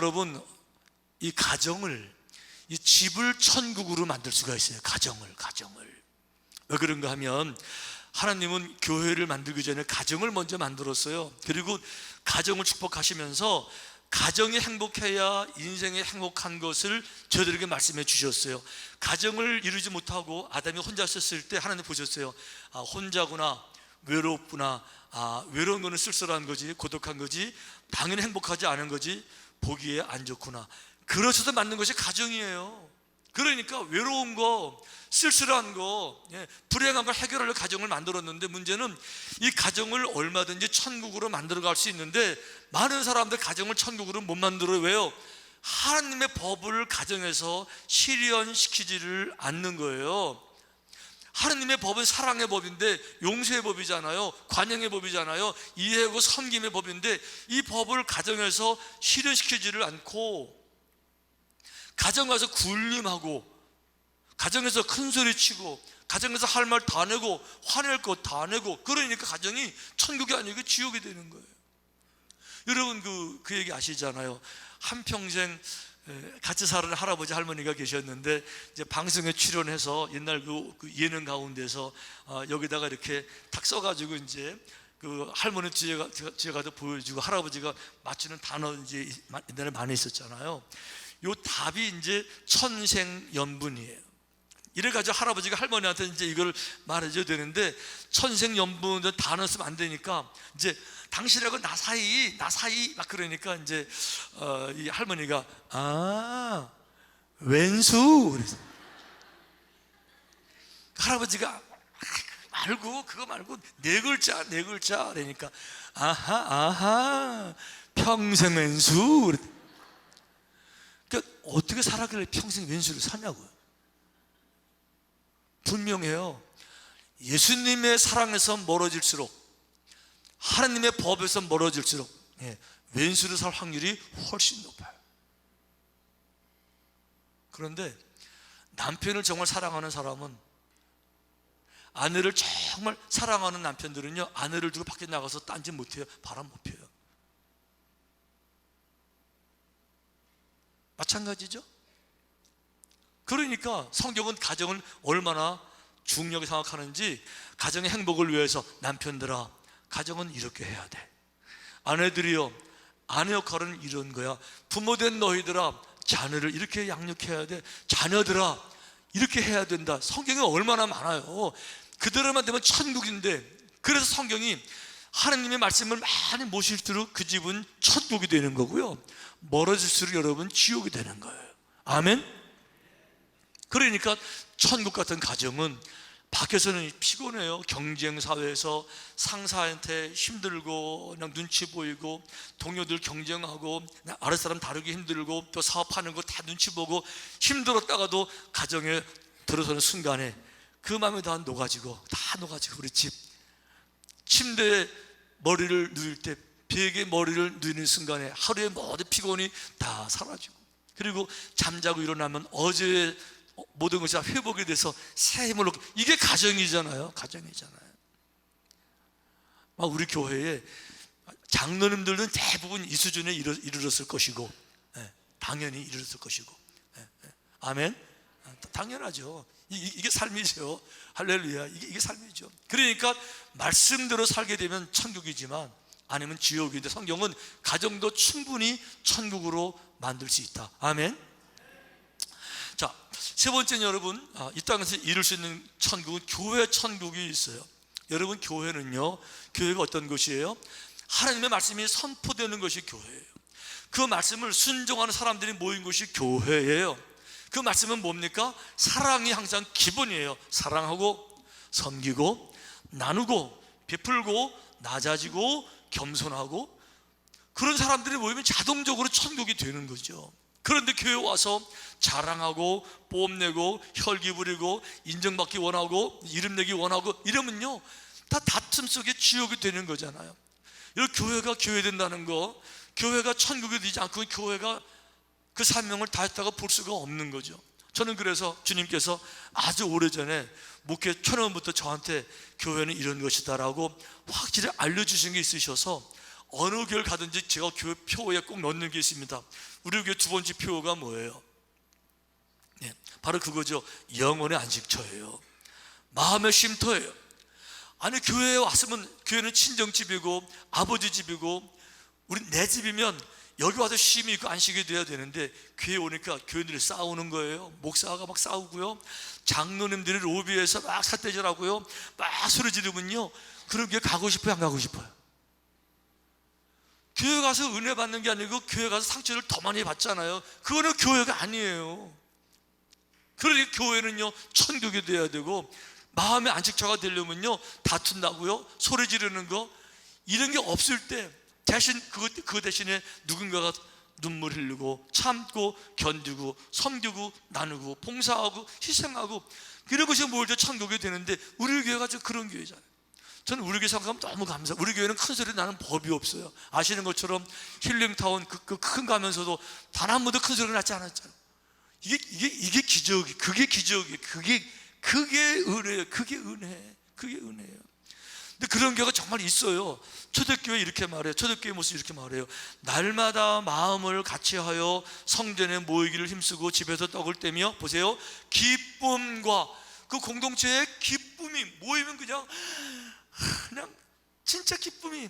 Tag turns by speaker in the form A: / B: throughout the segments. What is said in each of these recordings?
A: 여러분, 이 가정을, 이 집을 천국으로 만들 수가 있어요. 가정을. 왜 그런가 하면 하나님은 교회를 만들기 전에 가정을 먼저 만들었어요. 그리고 가정을 축복하시면서 가정이 행복해야 인생이 행복한 것을 저희들에게 말씀해 주셨어요. 가정을 이루지 못하고 아담이 혼자 있었을 때 하나님 보셨어요. 아, 혼자구나, 외롭구나, 아, 외로운 거는 쓸쓸한 거지, 고독한 거지, 당연히 행복하지 않은 거지, 보기에 안 좋구나. 그러셔서 만든 것이 가정이에요. 그러니까 외로운 거, 쓸쓸한 거, 불행한 걸 해결하려 가정을 만들었는데, 문제는 이 가정을 얼마든지 천국으로 만들어 갈 수 있는데 많은 사람들 가정을 천국으로 못 만들어요. 왜요? 하나님의 법을 가정에서 실현시키지를 않는 거예요. 하나님의 법은 사랑의 법인데, 용서의 법이잖아요. 관용의 법이잖아요. 이해하고 섬김의 법인데, 이 법을 가정에서 실현시키지를 않고 가정 가서 굴림하고, 가정에서 큰 소리 치고, 가정에서 할 말 다 내고, 화낼 것 다 내고, 그러니까 가정이 천국이 아니고 지옥이 되는 거예요. 여러분 그 얘기 아시잖아요. 한평생 같이 사는 할아버지 할머니가 계셨는데, 이제 방송에 출연해서 옛날 그 예능 가운데서 여기다가 이렇게 탁 써가지고 이제 그 할머니 뒤에 가서 보여주고 할아버지가 맞추는 단어 이제 옛날에 많이 있었잖아요. 요 답이 이제 천생연분이에요. 이래가지고 할아버지가 할머니한테 이제 이걸 말해줘야 되는데, 천생연분 단어 쓰면 안 되니까 이제 당신하고 나 사이 막 그러니까 이제 이 할머니가 아, 왼수 그래서 할아버지가 그거 말고 네 글자 그러니까 아하 평생 왼수. 그러니까 어떻게 살아가길래 평생 왼수를 사냐고요. 분명해요. 예수님의 사랑에서 멀어질수록, 하나님의 법에서 멀어질수록 왼수를 살 확률이 훨씬 높아요. 그런데 남편을 정말 사랑하는 사람은, 아내를 정말 사랑하는 남편들은요, 아내를 두고 밖에 나가서 딴짓 못해요. 바람 못 펴요. 마찬가지죠. 그러니까 성경은 가정을 얼마나 중요하게 생각하는지, 가정의 행복을 위해서 남편들아, 가정은 이렇게 해야 돼. 아내들이요, 아내 역할은 이런 거야. 부모된 너희들아, 자녀를 이렇게 양육해야 돼. 자녀들아, 이렇게 해야 된다. 성경에 얼마나 많아요. 그대로만 되면 천국인데, 그래서 성경이 하나님의 말씀을 많이 모실수록 그 집은 천국이 되는 거고요, 멀어질수록 여러분 지옥이 되는 거예요. 아멘. 그러니까 천국 같은 가정은 밖에서는 피곤해요. 경쟁 사회에서 상사한테 힘들고, 그냥 눈치 보이고, 동료들 경쟁하고, 아랫 사람 다루기 힘들고, 또 사업하는 거 다 눈치 보고 힘들었다가도 가정에 들어서는 순간에 그 마음이 다 녹아지고 우리 집 침대에 머리를 누일 때, 베개에 머리를 누이는 순간에 하루의 모든 피곤이 다 사라지고, 그리고 잠자고 일어나면 어제의 모든 것이 다 회복이 돼서 새 힘을 얻고, 이게 가정이잖아요. 우리 교회에 장로님들은 대부분 이 수준에 이르렀을 것이고, 당연히 이르렀을 것이고, 아멘. 당연하죠. 이게 삶이죠. 할렐루야. 이게 삶이죠. 그러니까 말씀대로 살게 되면 천국이지만 아니면 지옥인데, 성경은 가정도 충분히 천국으로 만들 수 있다. 아멘. 자, 세 번째는 여러분, 이 땅에서 이룰 수 있는 천국은 교회 천국이 있어요. 여러분, 교회는요, 교회가 어떤 것이에요? 하나님의 말씀이 선포되는 것이 교회예요. 그 말씀을 순종하는 사람들이 모인 것이 교회예요. 그 말씀은 뭡니까? 사랑이 항상 기본이에요. 사랑하고 섬기고 나누고 베풀고 낮아지고 겸손하고, 그런 사람들이 모이면 자동적으로 천국이 되는 거죠. 그런데 교회 와서 자랑하고 뽐내고 혈기 부리고 인정받기 원하고 이름 내기 원하고 이러면요, 다 다툼 속에 지옥이 되는 거잖아요. 이 교회가 교회된다는 거, 교회가 천국이 되지 않고 교회가 그 사명을 다했다고 볼 수가 없는 거죠. 저는 그래서 주님께서 아주 오래전에 목회 초년부터 저한테 교회는 이런 것이다 라고 확실히 알려주신 게 있으셔서 어느 교회를 가든지 제가 교회 표에 꼭 넣는 게 있습니다. 우리 교회 두 번째 표가 뭐예요? 네, 바로 그거죠. 영혼의 안식처예요. 마음의 쉼터예요. 아니, 교회에 왔으면 교회는 친정집이고 아버지 집이고 우리 내 집이면 여기 와서 쉼이 있고 안식이 돼야 되는데, 교회 오니까 교인들이 싸우는 거예요. 목사가 막 싸우고요, 장로님들이 로비에서 막 삿대질하고요, 막 소리 지르면요, 그런 교회 가고 싶어요, 안 가고 싶어요? 교회 가서 은혜 받는 게 아니고 교회 가서 상처를 더 많이 받잖아요. 그거는 교회가 아니에요. 그러니까 교회는요, 천국이 돼야 되고, 마음의 안식처가 되려면요, 다툰다고요, 소리 지르는 거 이런 게 없을 때 대신 그 대신에 누군가가 눈물 흘리고 참고 견디고 섬기고 나누고 봉사하고 희생하고 이런 것이 모일 때 천국이 되는데, 우리 교회가 그런 교회잖아요. 저는 우리 교회 생각하면 너무 감사해요. 우리 교회는 큰 소리 나는 법이 없어요. 아시는 것처럼 힐링타운 그 큰 가면서도 단 한 번도 큰 소리 나지 않았잖아요. 이게 기적이, 그게 기적이, 그게 은혜예요. 그게 은혜예요. 근데 그런 교회가 정말 있어요. 초대교회 이렇게 말해요. 초대교회 모습 이렇게 말해요. 날마다 마음을 같이하여 성전에 모이기를 힘쓰고 집에서 떡을 떼며, 보세요, 기쁨과 그 공동체의 기쁨이 모이면 그냥 진짜 기쁨이,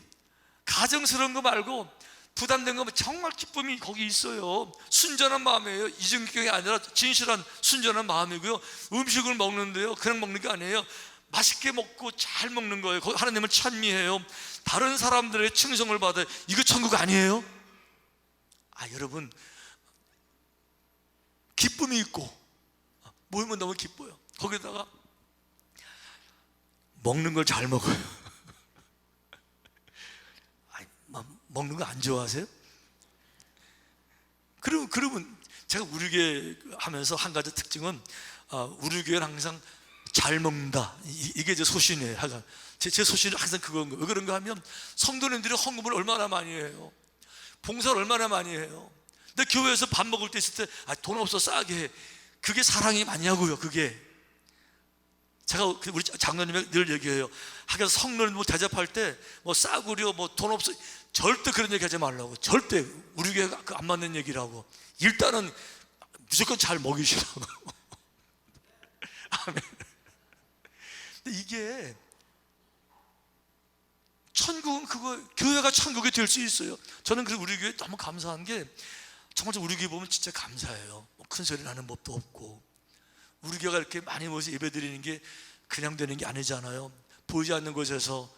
A: 가정스러운 거 말고 부담된 거 정말 기쁨이 거기 있어요. 순전한 마음이에요. 이중격이 아니라 진실한 순전한 마음이고요. 음식을 먹는데요, 그냥 먹는 게 아니에요. 맛있게 먹고 잘 먹는 거예요. 하나님을 찬미해요. 다른 사람들의 칭송을 받아요. 이거 천국 아니에요? 여러분, 기쁨이 있고 모이면 너무 기뻐요. 거기다가 먹는 걸 잘 먹어요. 먹는 거 안 좋아하세요? 그러면 제가 우리 교회 하면서 한 가지 특징은, 우리 교회는 항상 잘 먹는다, 이게 제 소신이에요. 제 소신은 항상 그건 거예요. 왜 그런가 하면, 성도님들이 헌금을 얼마나 많이 해요, 봉사를 얼마나 많이 해요. 근데 교회에서 밥 먹을 때 있을 때 돈 없어 싸게 해. 그게 사랑이 맞냐고요. 그게 제가 우리 장로님이 늘 얘기해요. 하여간 성도님 대접할 때 싸구려 돈 없어, 절대 그런 얘기 하지 말라고. 절대 우리 교회가 안 맞는 얘기라고. 일단은 무조건 잘 먹이시라고. 아멘. 근데 이게 천국은 그거, 교회가 천국이 될 수 있어요. 저는 그래서 우리 교회 너무 감사한 게, 정말 우리 교회 보면 진짜 감사해요. 큰 소리 나는 법도 없고, 우리 교회가 이렇게 많이 모여서 예배 드리는 게 그냥 되는 게 아니잖아요. 보이지 않는 곳에서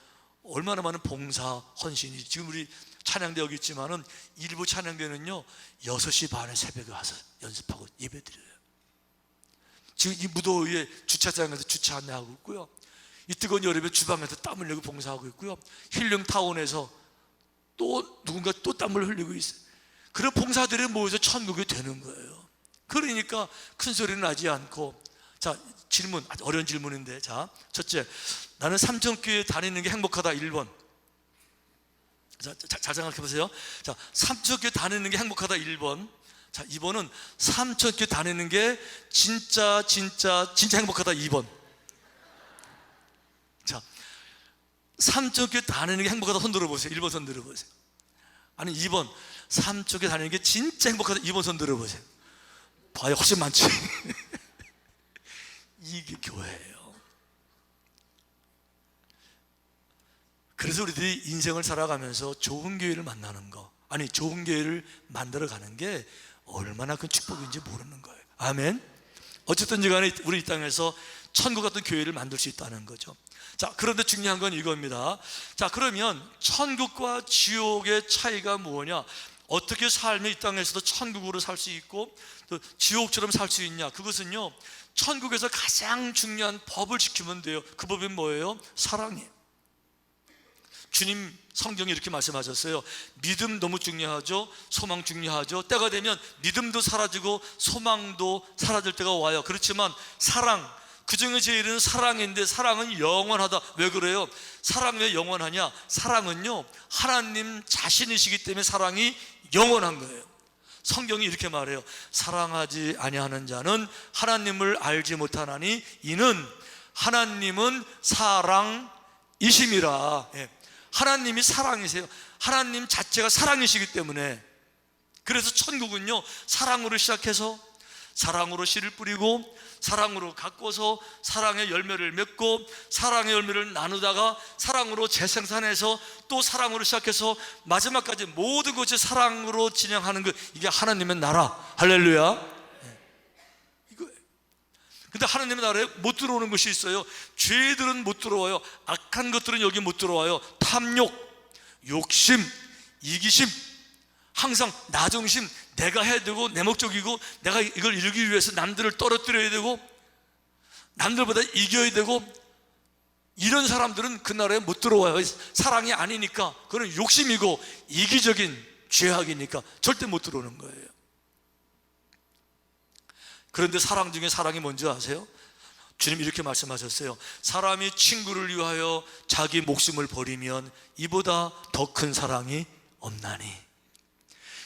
A: 얼마나 많은 봉사, 헌신이. 지금 우리 찬양대 여기 있지만은 일부 찬양대는요 6시 반에 새벽에 와서 연습하고 예배 드려요. 지금 이 무더위에 주차장에서 주차 안내하고 있고요, 이 뜨거운 여름에 주방에서 땀 흘리고 봉사하고 있고요, 힐링타운에서 또 누군가 또 땀을 흘리고 있어요. 그런 봉사들이 모여서 천국이 되는 거예요. 그러니까 큰 소리는 나지 않고. 자, 질문, 아주 어려운 질문인데, 자, 첫째, 나는 삼천교회 다니는 게 행복하다. 1번. 잘 생각해 보세요. 자, 삼천교회 다니는 게 행복하다. 1번. 자, 2번은 삼천교회 다니는 게 진짜 행복하다. 2번. 자, 삼천교회 다니는 게 행복하다. 손 들어보세요. 1번 손 들어보세요. 아니, 2번, 삼천교회 다니는 게 진짜 행복하다. 2번 손 들어보세요. 봐요, 훨씬 많지. 이게 교회예요. 그래서 우리들이 인생을 살아가면서 좋은 교회를 만나는 거, 아니 좋은 교회를 만들어가는 게 얼마나 큰 축복인지 모르는 거예요. 아멘. 어쨌든지 간에 우리 이 땅에서 천국 같은 교회를 만들 수 있다는 거죠. 자, 그런데 중요한 건 이겁니다. 자, 그러면 천국과 지옥의 차이가 뭐냐, 어떻게 살면 이 땅에서도 천국으로 살 수 있고 또 지옥처럼 살 수 있냐, 그것은요 천국에서 가장 중요한 법을 지키면 돼요. 그 법이 뭐예요? 사랑이에요. 주님 성경에 이렇게 말씀하셨어요. 믿음 너무 중요하죠. 소망 중요하죠. 때가 되면 믿음도 사라지고 소망도 사라질 때가 와요. 그렇지만 사랑, 그 중에 제일은 사랑인데, 사랑은 영원하다. 왜 그래요? 사랑이 왜 영원하냐? 사랑은요 하나님 자신이시기 때문에 사랑이 영원한 거예요. 성경이 이렇게 말해요. 사랑하지 아니하는 자는 하나님을 알지 못하나니 이는 하나님은 사랑이심이라. 하나님이 사랑이세요. 하나님 자체가 사랑이시기 때문에, 그래서 천국은요 사랑으로 시작해서 사랑으로 씨를 뿌리고 사랑으로 가꿔서 사랑의 열매를 맺고 사랑의 열매를 나누다가 사랑으로 재생산해서 또 사랑으로 시작해서 마지막까지 모든 것이 사랑으로 진행하는 것, 이게 하나님의 나라. 할렐루야. 근데 하나님의 나라에 못 들어오는 것이 있어요. 죄들은 못 들어와요. 악한 것들은 여기 못 들어와요. 탐욕, 욕심, 이기심, 항상 나중심, 내가 해야 되고 내 목적이고 내가 이걸 이루기 위해서 남들을 떨어뜨려야 되고 남들보다 이겨야 되고, 이런 사람들은 그 나라에 못 들어와요. 사랑이 아니니까. 그건 욕심이고 이기적인 죄악이니까 절대 못 들어오는 거예요. 그런데 사랑 중에 사랑이 뭔지 아세요? 주님 이렇게 말씀하셨어요. 사람이 친구를 위하여 자기 목숨을 버리면 이보다 더 큰 사랑이 없나니.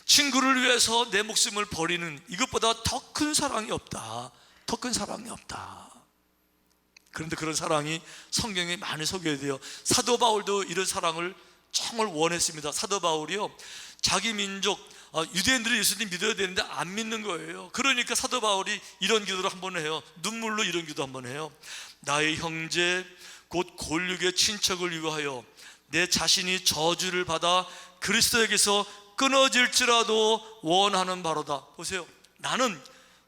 A: 친구를 위해서 내 목숨을 버리는 이것보다 더 큰 사랑이 없다. 더 큰 사랑이 없다. 그런데 그런 사랑이 성경에 많이 소개돼요. 사도 바울도 이런 사랑을 정말 원했습니다. 사도 바울이요, 자기 민족 유대인들이 예수님 믿어야 되는데 안 믿는 거예요. 그러니까 사도 바울이 이런 기도를 한번 해요. 눈물로 이런 기도 한번 해요. 나의 형제 곧 골육의 친척을 위하여 내 자신이 저주를 받아 그리스도에게서 끊어질지라도 원하는 바로다. 보세요, 나는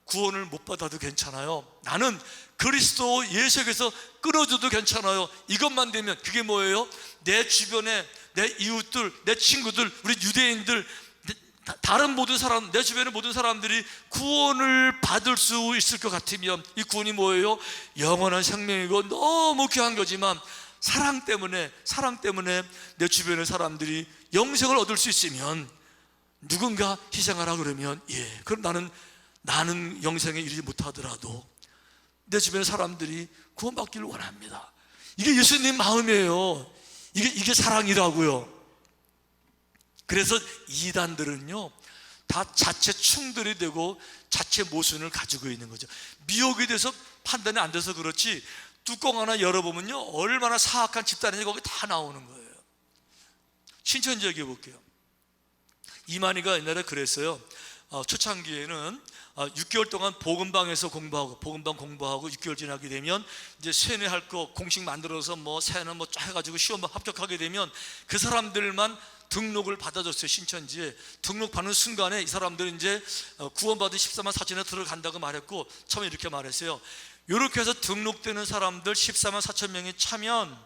A: 구원을 못 받아도 괜찮아요. 나는 그리스도 예수에게서 끊어져도 괜찮아요. 이것만 되면, 그게 뭐예요? 내 주변에 내 이웃들, 내 친구들, 우리 유대인들, 다른 모든 사람, 내 주변의 모든 사람들이 구원을 받을 수 있을 것 같으면, 이 구원이 뭐예요? 영원한 생명이고 너무 귀한 거지만 사랑 때문에 내 주변의 사람들이 영생을 얻을 수 있으면, 누군가 희생하라 그러면 그럼 나는 영생에 이르지 못하더라도 내 주변의 사람들이 구원받기를 원합니다. 이게 예수님 마음이에요. 이게 사랑이라고요. 그래서 이단들은요 다 자체 충돌이 되고 자체 모순을 가지고 있는 거죠. 미혹이 돼서 판단이 안 돼서 그렇지, 뚜껑 하나 열어보면요 얼마나 사악한 집단인지 거기 다 나오는 거예요. 신천지 얘기해 볼게요. 이만희가 옛날에 그랬어요. 초창기에는 6개월 동안 복음방에서 공부하고 6개월 지나게 되면 이제 세뇌할 거 공식 만들어서 세뇌 쫙 해가지고 시험 합격하게 되면 그 사람들만 등록을 받아줬어요. 신천지에 등록받는 순간에 이 사람들은 이제 구원받은 14만 4천에 들어간다고 말했고, 처음에 이렇게 말했어요. 이렇게 해서 등록되는 사람들 14만 4천 명이 차면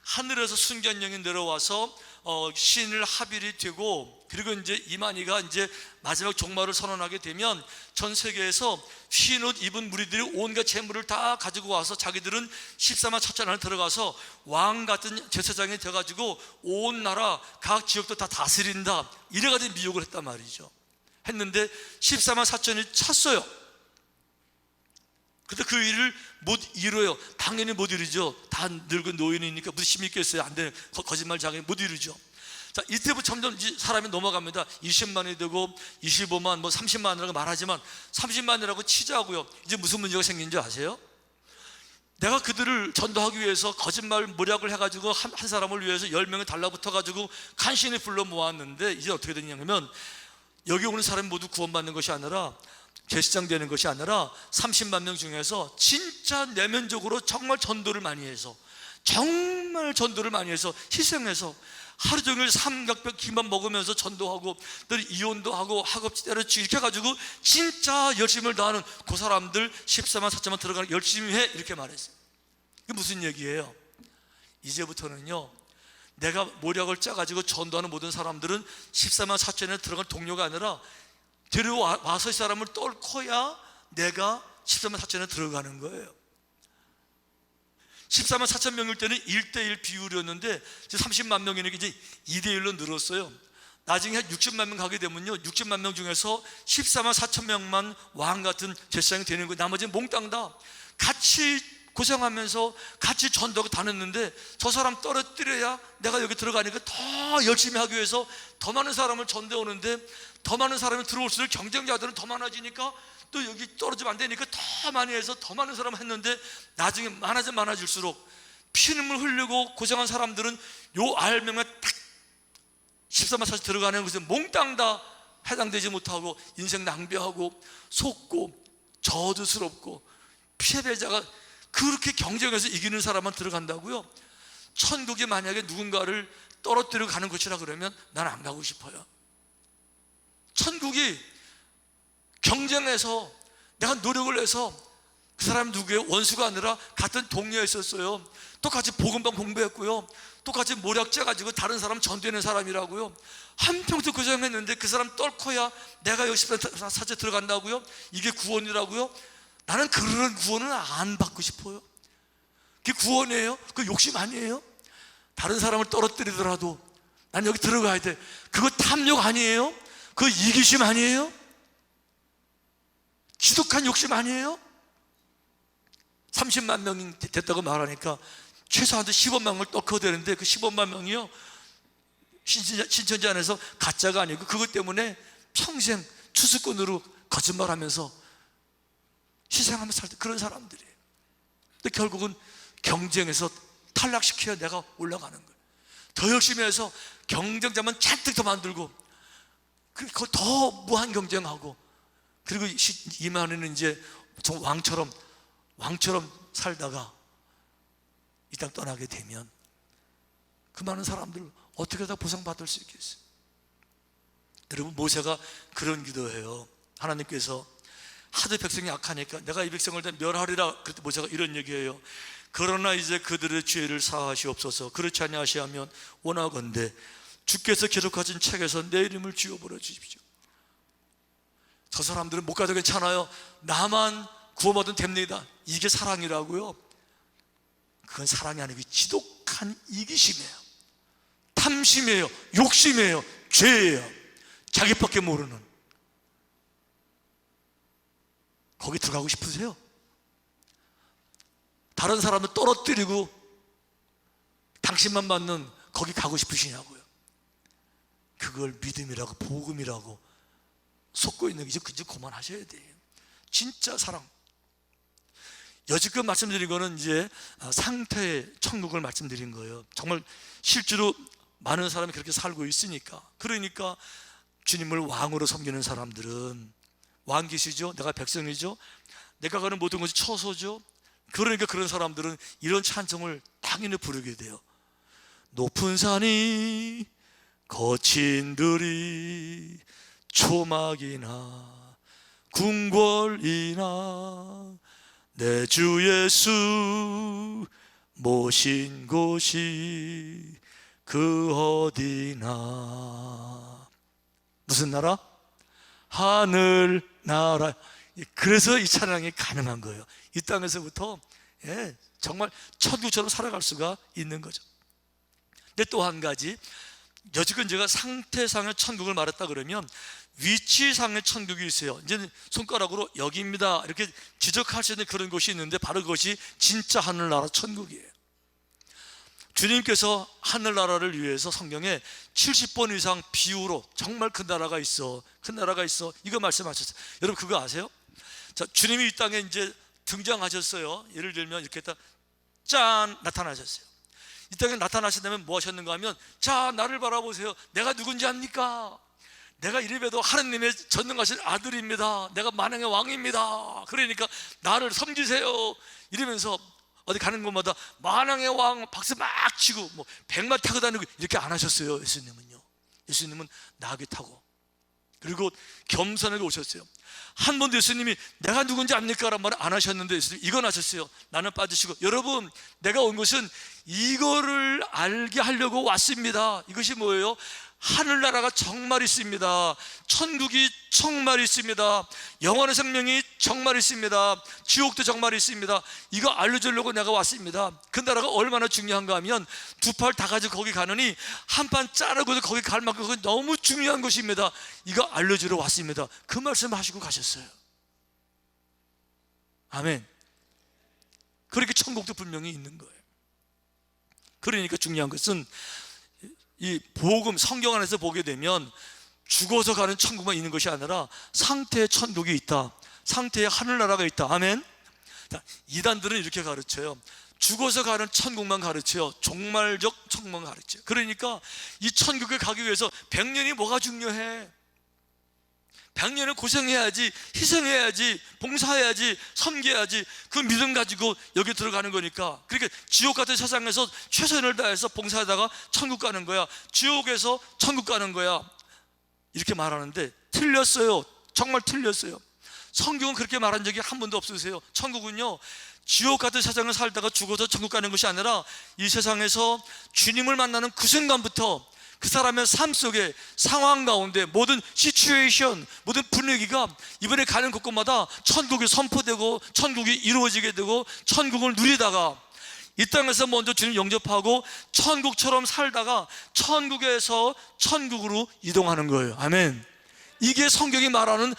A: 하늘에서 순견령이 내려와서 신을 합일이 되고, 그리고 이제 이만희가 이제 마지막 종말을 선언하게 되면 전 세계에서 흰 옷 입은 무리들이 온갖 재물을 다 가지고 와서 자기들은 14만 4천 안에 들어가서 왕 같은 제사장이 돼가지고 온 나라 각 지역도 다 다스린다, 이래가지고 미혹을 했단 말이죠. 했는데 14만 4천이 찼어요. 근데 그 일을 못 이뤄요. 당연히 못 이루죠. 다 늙은 노인이니까 무슨 힘이 있겠어요. 안 되는 거짓말 장애 못 이루죠. 자, 이때부터 점점 사람이 넘어갑니다. 20만이 되고 25만, 30만이라고 말하지만 30만이라고 치자고요. 이제 무슨 문제가 생긴지 아세요? 내가 그들을 전도하기 위해서 거짓말 모략을 해가지고 한 사람을 위해서 10명이 달라붙어가지고 간신히 불러 모았는데 이제 어떻게 되냐면, 여기 오는 사람이 모두 구원받는 것이 아니라, 개시장되는 것이 아니라 30만 명 중에서 진짜 내면적으로 정말 전도를 많이 해서 희생해서 하루 종일 삼각벽 김만 먹으면서 전도하고 또 이혼도 하고 학업지 때려치고 이렇게 해가지고 진짜 열심을 다하는 그 사람들 14만 4천만 들어가는 열심히 해, 이렇게 말했어요. 이게 무슨 얘기예요? 이제부터는요 내가 모략을 짜가지고 전도하는 모든 사람들은 14만 4천에 들어갈 동료가 아니라 데려와서 이 사람을 똘커야 내가 14만 4천에 들어가는 거예요. 14만 4천 명일 때는 1대1 비율이었는데 이제 30만 명이니까 이제 2대1로 늘었어요. 나중에 한 60만 명 가게 되면요 60만 명 중에서 14만 4천 명만 왕 같은 제사장이 되는 거예요. 나머지는 몽땅 다 같이 고생하면서 같이 전도하고 다녔는데, 저 사람 떨어뜨려야 내가 여기 들어가니까 더 열심히 하기 위해서 더 많은 사람을 전도해 오는데, 더 많은 사람이 들어올수록 경쟁자들은 더 많아지니까 또 여기 떨어지면 안 되니까 더 많이 해서 더 많은 사람을 했는데, 나중에 많아질수록 피눈물 흘리고 고생한 사람들은 요 알맹이에 딱 13만 4천 들어가는 것에 몽땅 다 해당되지 못하고 인생 낭비하고 속고 저주스럽고 피해자가 그렇게 경쟁해서 이기는 사람만 들어간다고요? 천국에 만약에 누군가를 떨어뜨리고 가는 곳이라 그러면 난 안 가고 싶어요. 천국이 경쟁해서 내가 노력을 해서 그 사람 누구예요? 원수가 아니라 같은 동료였었어요. 똑같이 복음방 공부했고요, 똑같이 모략자 가지고 다른 사람 전도하는 사람이라고요. 한평생 고생했는데 그 사람 떨커야 내가 여기 사제 들어간다고요? 이게 구원이라고요? 나는 그런 구원은 안 받고 싶어요. 그게 구원이에요? 그 욕심 아니에요? 다른 사람을 떨어뜨리더라도 난 여기 들어가야 돼, 그거 탐욕 아니에요? 그거 이기심 아니에요? 지독한 욕심 아니에요? 30만 명이 됐다고 말하니까 최소한도 15만 명을 떨커야 되는데 그 15만 명이요, 신천지 안에서 가짜가 아니고 그것 때문에 평생 투수꾼으로 거짓말하면서 희생하면서 살 때 그런 사람들이에요. 근데 결국은 경쟁에서 탈락시켜야 내가 올라가는 거예요. 더 열심히 해서 경쟁자만 잔뜩 더 만들고 그리고 더 무한 경쟁하고, 그리고 이만희는 이제 좀 왕처럼 살다가 이 땅 떠나게 되면 그 많은 사람들 어떻게 다 보상받을 수 있겠어요? 여러분, 모세가 그런 기도해요. 하나님께서 하도 백성이 약하니까 내가 이 백성을 다 멸하리라. 그때 모세가 이런 얘기해요. 그러나 이제 그들의 죄를 사하시옵소서. 그렇지 아니하시면 원하건대 주께서 기록하신 책에서 내 이름을 지워버려 주십시오. 저 사람들은 못 가도 괜찮아요, 나만 구원받으면 됩니다, 이게 사랑이라고요? 그건 사랑이 아니고 지독한 이기심이에요, 탐심이에요, 욕심이에요, 죄예요. 자기밖에 모르는. 거기 들어가고 싶으세요? 다른 사람을 떨어뜨리고 당신만 받는 거기 가고 싶으시냐고요? 그걸 믿음이라고 복음이라고 속고 있는 게 이제 그만하셔야 돼요. 진짜 사랑. 여지껏 말씀드린 거는 이제 상태의 천국을 말씀드린 거예요. 정말 실제로 많은 사람이 그렇게 살고 있으니까. 그러니까 주님을 왕으로 섬기는 사람들은 왕기시죠, 내가 백성이죠, 내가 가는 모든 것이 처소죠. 그러니까 그런 사람들은 이런 찬송을 당연히 부르게 돼요. 높은 산이 거친 들이 초막이나 궁궐이나 내 주 예수 모신 곳이 그 어디나. 무슨 나라? 하늘 나라. 그래서 이 찬양이 가능한 거예요. 이 땅에서부터 정말 천국처럼 살아갈 수가 있는 거죠. 근데 또 한 가지, 여지껏 제가 상태상의 천국을 말했다 그러면 위치상의 천국이 있어요. 이제 손가락으로 여기입니다 이렇게 지적할 수 있는 그런 곳이 있는데 바로 그것이 진짜 하늘나라 천국이에요. 주님께서 하늘나라를 위해서 성경에 70번 이상 비유로 정말 큰 나라가 있어, 큰 나라가 있어, 이거 말씀하셨어요. 여러분 그거 아세요? 자, 주님이 이 땅에 이제 등장하셨어요. 예를 들면 이렇게 딱 짠 나타나셨어요. 이 땅에 나타나신다면 뭐 하셨는가 하면, 자, 나를 바라보세요. 내가 누군지 압니까? 내가 이래봬도 하느님의 전능하신 아들입니다. 내가 만왕의 왕입니다. 그러니까 나를 섬기세요. 이러면서 어디 가는 곳마다 만왕의 왕 박수 막 치고 뭐 백마 타고 다니고 이렇게 안 하셨어요. 예수님은요. 예수님은 나귀 타고 그리고 겸손하게 오셨어요. 한 번도 예수님이 내가 누군지 압니까? 라는 말을 안 하셨는데 예수님 이건 하셨어요. 나는 빠지시고. 여러분, 내가 온 것은 이거를 알게 하려고 왔습니다. 이것이 뭐예요? 하늘나라가 정말 있습니다. 천국이 정말 있습니다. 영원의 생명이 정말 있습니다. 지옥도 정말 있습니다. 이거 알려주려고 내가 왔습니다. 그 나라가 얼마나 중요한가 하면 두 팔 다 가지고 거기 가느니 한 판 자르고도 거기 갈 만큼 그건 너무 중요한 것입니다. 이거 알려주러 왔습니다. 그 말씀 하시고 가셨어요. 아멘. 그렇게 천국도 분명히 있는 거예요. 그러니까 중요한 것은 이 복음 성경 안에서 보게 되면 죽어서 가는 천국만 있는 것이 아니라 상태의 천국이 있다, 상태의 하늘나라가 있다. 아멘. 이단들은 이렇게 가르쳐요. 죽어서 가는 천국만 가르쳐요. 종말적 천국만 가르쳐요. 그러니까 이 천국에 가기 위해서 100년이 뭐가 중요해? 100년을 고생해야지, 희생해야지, 봉사해야지, 섬겨야지, 그 믿음 가지고 여기 들어가는 거니까. 그러니까 지옥 같은 세상에서 최선을 다해서 봉사하다가 천국 가는 거야. 지옥에서 천국 가는 거야. 이렇게 말하는데 틀렸어요. 정말 틀렸어요. 성경은 그렇게 말한 적이 한 번도 없으세요. 천국은요, 지옥 같은 세상을 살다가 죽어서 천국 가는 것이 아니라 이 세상에서 주님을 만나는 그 순간부터 그 사람의 삶 속에, 상황 가운데 모든 시츄에이션, 모든 분위기가 이번에 가는 곳곳마다 천국이 선포되고 천국이 이루어지게 되고 천국을 누리다가 이 땅에서 먼저 주님 영접하고 천국처럼 살다가 천국에서 천국으로 이동하는 거예요. 아멘. 이게 성경이 말하는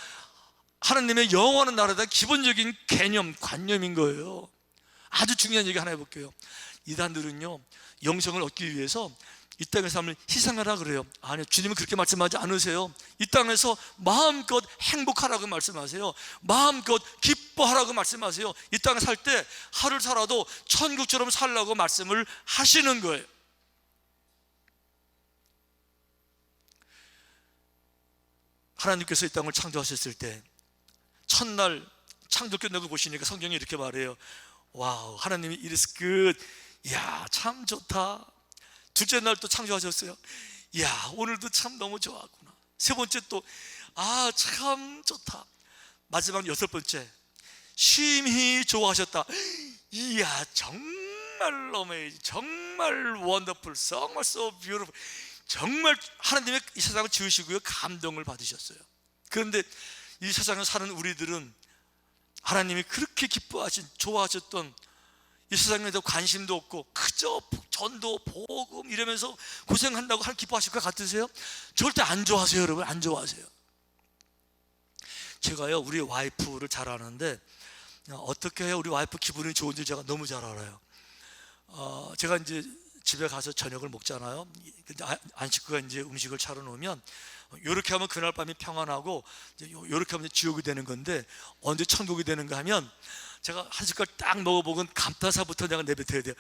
A: 하나님의 영원한 나라에 대한 기본적인 개념, 관념인 거예요. 아주 중요한 얘기 하나 해볼게요. 이단들은요, 영생을 얻기 위해서 이 땅의 삶을 희생하라 그래요. 아니요, 주님은 그렇게 말씀하지 않으세요. 이 땅에서 마음껏 행복하라고 말씀하세요. 마음껏 기뻐하라고 말씀하세요. 이 땅에 살 때 하루를 살아도 천국처럼 살라고 말씀을 하시는 거예요. 하나님께서 이 땅을 창조하셨을 때 첫날 창조 끝내고 보시니까 성경이 이렇게 말해요. 와우, 하나님이 it is good. 이야, 참 좋다. 둘째 날 또 창조하셨어요. 이야, 오늘도 참 너무 좋았구나. 세 번째 또 참 좋다. 마지막 여섯 번째, 심히 좋아하셨다. 이야, 정말 어메이징, 정말 원더풀, 정말 so beautiful. 정말 하나님의 이 세상을 지으시고요, 감동을 받으셨어요. 그런데 이 세상에 사는 우리들은 하나님이 그렇게 기뻐하신, 좋아하셨던 이 세상에 대해서 관심도 없고 그저 전도, 복음 이러면서 고생한다고 기뻐하실 것 같으세요? 절대 안 좋아하세요, 여러분. 안 좋아하세요. 제가요, 우리 와이프를 잘 아는데 어떻게 해야 우리 와이프 기분이 좋은지 제가 너무 잘 알아요. 제가 이제 집에 가서 저녁을 먹잖아요. 근데 안식구가 이제 음식을 차려놓으면 이렇게 하면 그날 밤이 평안하고 이렇게 하면 지옥이 되는 건데 언제 천국이 되는가 하면 제가 한 숟갈 딱 먹어보면 감탄사부터 내가 내뱉어야 돼요.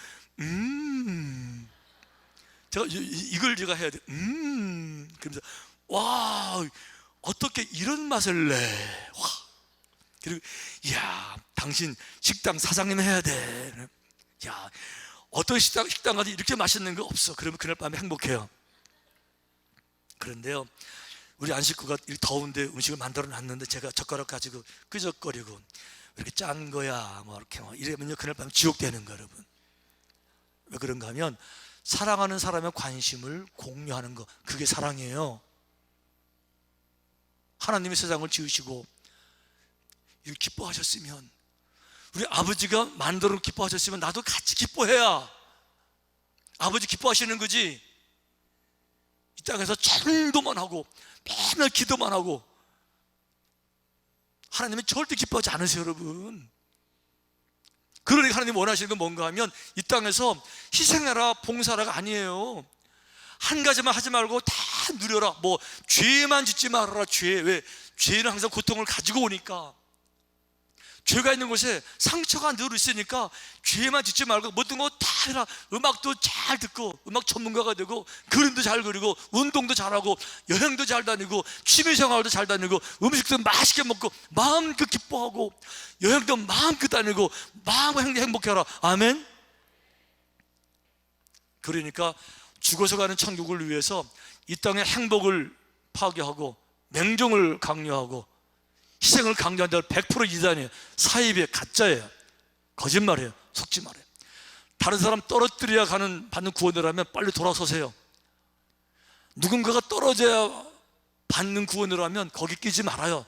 A: 제가 이걸 제가 해야 돼요. 그러면서 와, 어떻게 이런 맛을 내? 와. 그리고 이야, 당신 식당 사장님 해야 돼. 야, 어떤 식당 가도 이렇게 맛있는 거 없어. 그러면 그날 밤에 행복해요. 그런데요, 우리 안식구가 더운데 음식을 만들어 놨는데 제가 젓가락 가지고 끄적거리고 이렇게 짠 거야 뭐 이렇게 이러면요, 그날 밤에 지옥 되는 거예요, 여러분. 왜 그런가 하면 사랑하는 사람의 관심을 공유하는 거, 그게 사랑이에요. 하나님이 세상을 지으시고 이걸 기뻐하셨으면, 우리 아버지가 만들어 기뻐하셨으면 나도 같이 기뻐해야 아버지 기뻐하시는 거지. 이 땅에서 전도만 하고 맨날 기도만 하고 하나님은 절대 기뻐하지 않으세요, 여러분. 그러니까 하나님 원하시는 건 뭔가 하면 이 땅에서 희생해라, 봉사라가 아니에요. 한 가지만 하지 말고 다 누려라. 뭐 죄만 짓지 말아라. 왜? 죄는 항상 고통을 가지고 오니까. 죄가 있는 곳에 상처가 늘 있으니까 죄만 짓지 말고 모든 거 다 해라. 음악도 잘 듣고 음악 전문가가 되고 그림도 잘 그리고 운동도 잘하고 여행도 잘 다니고 취미생활도 잘 다니고 음식도 맛있게 먹고 마음껏 기뻐하고 여행도 마음껏 다니고 마음껏 행복해라. 아멘. 그러니까 죽어서 가는 천국을 위해서 이 땅의 행복을 파괴하고 맹종을 강요하고 희생을 강조한다고 100% 이단이에요. 사입이에요. 가짜예요. 거짓말이에요. 속지 말아요. 다른 사람 떨어뜨려야 받는 구원을 하면 빨리 돌아서세요. 누군가가 떨어져야 받는 구원을 하면 거기 끼지 말아요.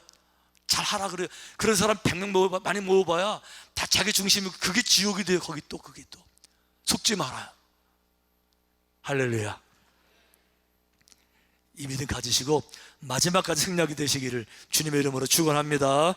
A: 잘 하라 그래요. 그런 사람 100명 많이 모여봐야 다 자기 중심이고 그게 지옥이 돼요. 그게 또 속지 말아요. 할렐루야. 이 믿음 가지시고 마지막까지 승리하게 되시기를 주님의 이름으로 축원합니다.